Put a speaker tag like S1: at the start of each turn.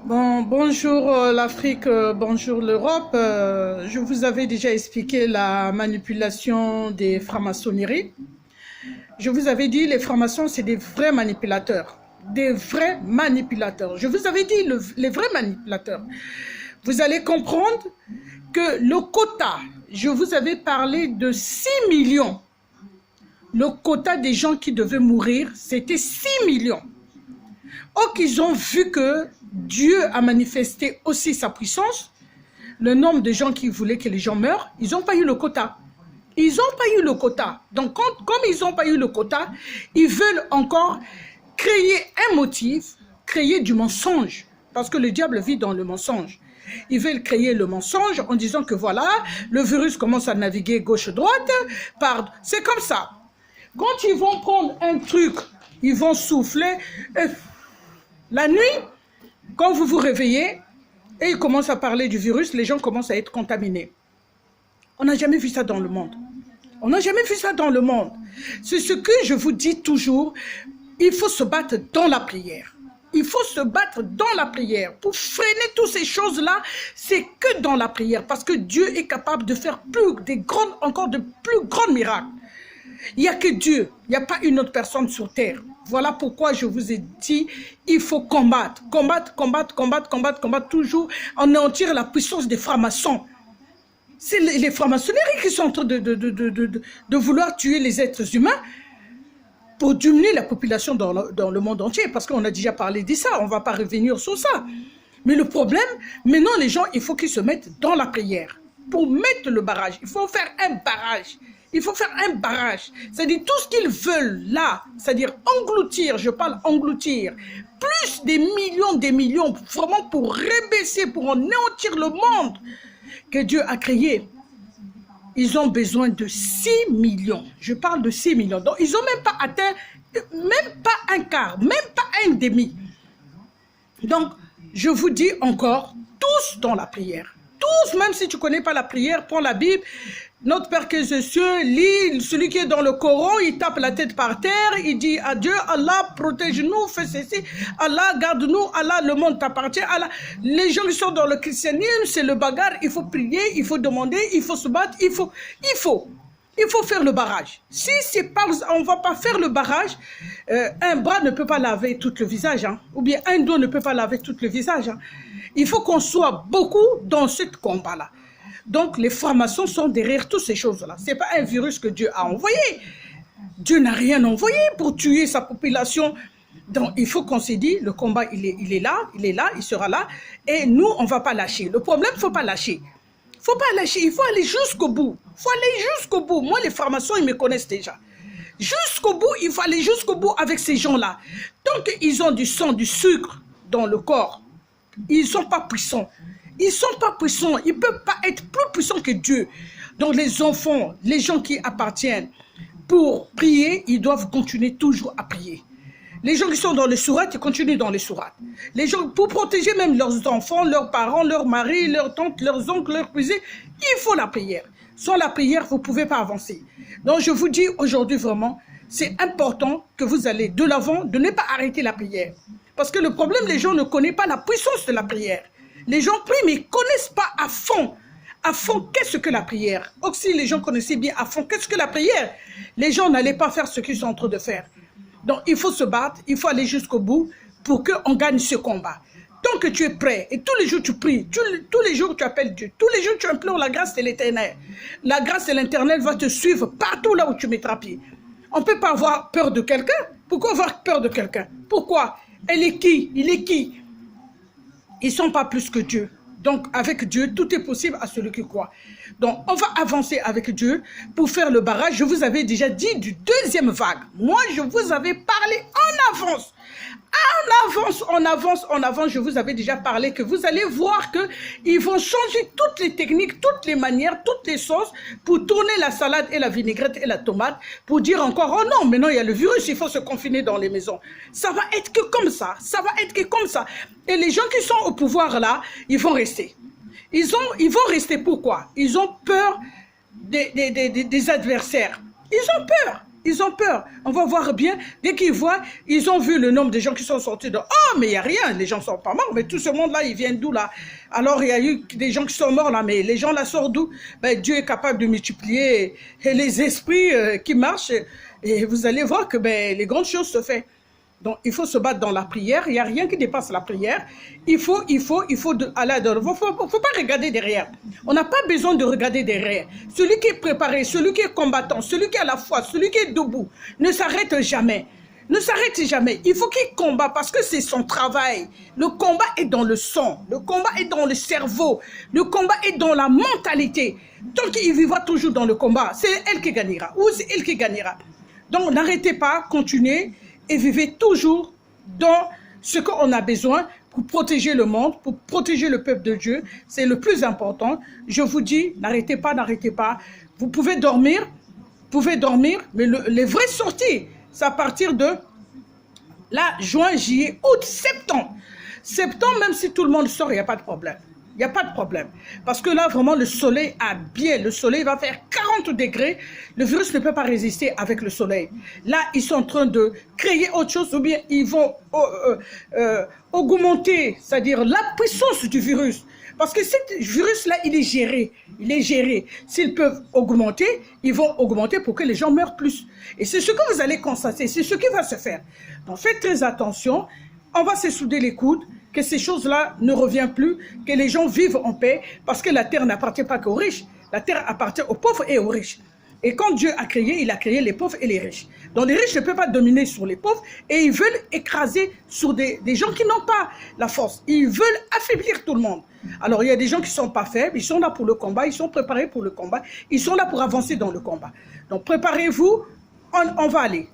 S1: Bon, bonjour l'Afrique, bonjour l'Europe. Je vous avais déjà expliqué la manipulation des francs-maçonneries. Je vous avais dit les francs-maçons, c'est des vrais manipulateurs. Des vrais manipulateurs. Je vous avais dit les vrais manipulateurs. Vous allez comprendre que le quota, je vous avais parlé de 6 millions. Le quota des gens qui devaient mourir, c'était 6 millions. Or qu'ils ont vu que Dieu a manifesté aussi sa puissance, le nombre de gens qui voulaient que les gens meurent, ils n'ont pas eu le quota. Ils n'ont pas eu le quota. Donc, comme ils n'ont pas eu le quota, ils veulent encore créer un motif, créer du mensonge. Parce que le diable vit dans le mensonge. Ils veulent créer le mensonge en disant que voilà, le virus commence à naviguer gauche-droite. C'est comme ça. Quand ils vont prendre un truc, ils vont souffler. La nuit, quand vous vous réveillez et ils commencent à parler du virus, les gens commencent à être contaminés. On n'a jamais vu ça dans le monde. On n'a jamais vu ça dans le monde. C'est ce que je vous dis toujours. Il faut se battre dans la prière. Il faut se battre dans la prière. Pour freiner toutes ces choses-là, c'est que dans la prière. Parce que Dieu est capable de faire encore de plus grands miracles. Il n'y a que Dieu. Il n'y a pas une autre personne sur terre. Voilà pourquoi je vous ai dit, il faut combattre. Combattre, toujours anéantir la puissance des francs-maçons. C'est les francs-maçonneries qui sont en train de vouloir tuer les êtres humains pour diminuer la population dans le monde entier. Parce qu'on a déjà parlé de ça, on ne va pas revenir sur ça. Mais le problème, maintenant les gens, il faut qu'ils se mettent dans la prière. Pour mettre le barrage, il faut faire un barrage. Il faut faire un barrage. C'est-à-dire tout ce qu'ils veulent là, c'est-à-dire engloutir, je parle engloutir, plus des millions, vraiment pour rabaisser, pour anéantir le monde que Dieu a créé. Ils ont besoin de 6 millions. Je parle de 6 millions. Donc, ils n'ont même pas atteint, même pas un quart, même pas un demi. Donc, je vous dis encore, tous dans la prière. Tous, même si tu ne connais pas la prière, prends la Bible. Notre Père qui est aux cieux, lit, celui qui est dans le Coran, il tape la tête par terre, il dit à Dieu, Allah protège-nous, fais ceci, Allah garde-nous, Allah le monde t'appartient, Allah. Les gens qui sont dans le christianisme, c'est le bagarre, il faut prier, il faut demander, il faut se battre, il faut faire le barrage. Si c'est pas, on ne va pas faire le barrage, un bras ne peut pas laver tout le visage, hein, ou bien un dos ne peut pas laver tout le visage. Hein. Il faut qu'on soit beaucoup dans ce combat-là. Donc, les francs-maçons sont derrière toutes ces choses-là. Ce n'est pas un virus que Dieu a envoyé. Dieu n'a rien envoyé pour tuer sa population. Donc, il faut qu'on se dise, le combat, il est là, il sera là. Et nous, on ne va pas lâcher. Le problème, il ne faut pas lâcher. Il ne faut pas lâcher, il faut aller jusqu'au bout. Il faut aller jusqu'au bout. Moi, les francs-maçons, ils me connaissent déjà. Jusqu'au bout, il faut aller jusqu'au bout avec ces gens-là. Tant qu'ils ont du sang, du sucre dans le corps, ils ne sont pas puissants. Ils ne sont pas puissants, ils ne peuvent pas être plus puissants que Dieu. Donc les enfants, les gens qui appartiennent, pour prier, ils doivent continuer toujours à prier. Les gens qui sont dans les sourates, ils continuent dans les sourates. Les gens, pour protéger même leurs enfants, leurs parents, leurs maris, leurs tantes, leurs oncles, leurs cousins, il faut la prière. Sans la prière, vous ne pouvez pas avancer. Donc je vous dis aujourd'hui vraiment, c'est important que vous allez de l'avant, de ne pas arrêter la prière. Parce que le problème, les gens ne connaissent pas la puissance de la prière. Les gens prient, mais ils ne connaissent pas à fond. À fond, qu'est-ce que la prière? Or, si les gens connaissaient bien à fond, qu'est-ce que la prière? Les gens n'allaient pas faire ce qu'ils sont en train de faire. Donc, il faut se battre, il faut aller jusqu'au bout pour qu'on gagne ce combat. Tant que tu es prêt, et tous les jours tu pries, tous les jours tu appelles Dieu, tous les jours tu implores la grâce de l'Éternel. La grâce de l'Éternel va te suivre partout là où tu mettras pied. On ne peut pas avoir peur de quelqu'un. Pourquoi avoir peur de quelqu'un? Pourquoi? Elle est qui? Il est qui? Ils ne sont pas plus que Dieu. Donc, avec Dieu, tout est possible à celui qui croit. Donc, on va avancer avec Dieu pour faire le barrage. Je vous avais déjà dit du deuxième vague. Moi, je vous avais parlé en avance. En avance, je vous avais déjà parlé que vous allez voir qu'ils vont changer toutes les techniques, toutes les manières, toutes les sauces pour tourner la salade et la vinaigrette et la tomate pour dire encore, oh non, maintenant il y a le virus, il faut se confiner dans les maisons. Ça va être que comme ça, ça va être que comme ça. Et les gens qui sont au pouvoir là, ils vont rester. Ils vont rester pourquoi? Ils ont peur des adversaires. Ils ont peur. Ils ont peur. On va voir bien. Dès qu'ils voient, ils ont vu le nombre de gens qui sont sortis de... Oh, mais il n'y a rien. Les gens ne sont pas morts. Mais tout ce monde-là, ils viennent d'où là? Alors, il y a eu des gens qui sont morts là. Mais les gens là sortent d'où? Ben, Dieu est capable de multiplier les esprits qui marchent. Et vous allez voir que ben, les grandes choses se font. Donc, il faut se battre dans la prière. Il n'y a rien qui dépasse la prière. Il faut aller Il ne faut pas regarder derrière. On n'a pas besoin de regarder derrière. Celui qui est préparé, celui qui est combattant, celui qui a la foi, celui qui est debout, ne s'arrête jamais. Ne s'arrête jamais. Il faut qu'il combat parce que c'est son travail. Le combat est dans le sang. Le combat est dans le cerveau. Le combat est dans la mentalité. Tant qu'il vivra toujours dans le combat, c'est elle qui gagnera. Ou c'est elle qui gagnera. Donc, n'arrêtez pas, continuez. Et vivez toujours dans ce qu'on a besoin pour protéger le monde, pour protéger le peuple de Dieu. C'est le plus important. Je vous dis, n'arrêtez pas, n'arrêtez pas. Vous pouvez dormir, mais les vraies sorties, c'est à partir de là, juin, juillet, août, septembre. Septembre, même si tout le monde sort, il n'y a pas de problème. Il n'y a pas de problème. Parce que là, vraiment, le soleil a bien. Le soleil va faire 40 degrés. Le virus ne peut pas résister avec le soleil. Là, ils sont en train de créer autre chose ou bien ils vont augmenter, c'est-à-dire la puissance du virus. Parce que ce virus-là, il est géré. Il est géré. S'ils peuvent augmenter, ils vont augmenter pour que les gens meurent plus. Et c'est ce que vous allez constater. C'est ce qui va se faire. Donc, faites très attention. On va se souder les coudes. Que ces choses-là ne reviennent plus, que les gens vivent en paix, parce que la terre n'appartient pas qu'aux riches, la terre appartient aux pauvres et aux riches. Et quand Dieu a créé, il a créé les pauvres et les riches. Donc les riches ne peuvent pas dominer sur les pauvres et ils veulent écraser sur des gens qui n'ont pas la force. Ils veulent affaiblir tout le monde. Alors il y a des gens qui ne sont pas faibles, ils sont là pour le combat, ils sont préparés pour le combat, ils sont là pour avancer dans le combat. Donc préparez-vous, on va aller.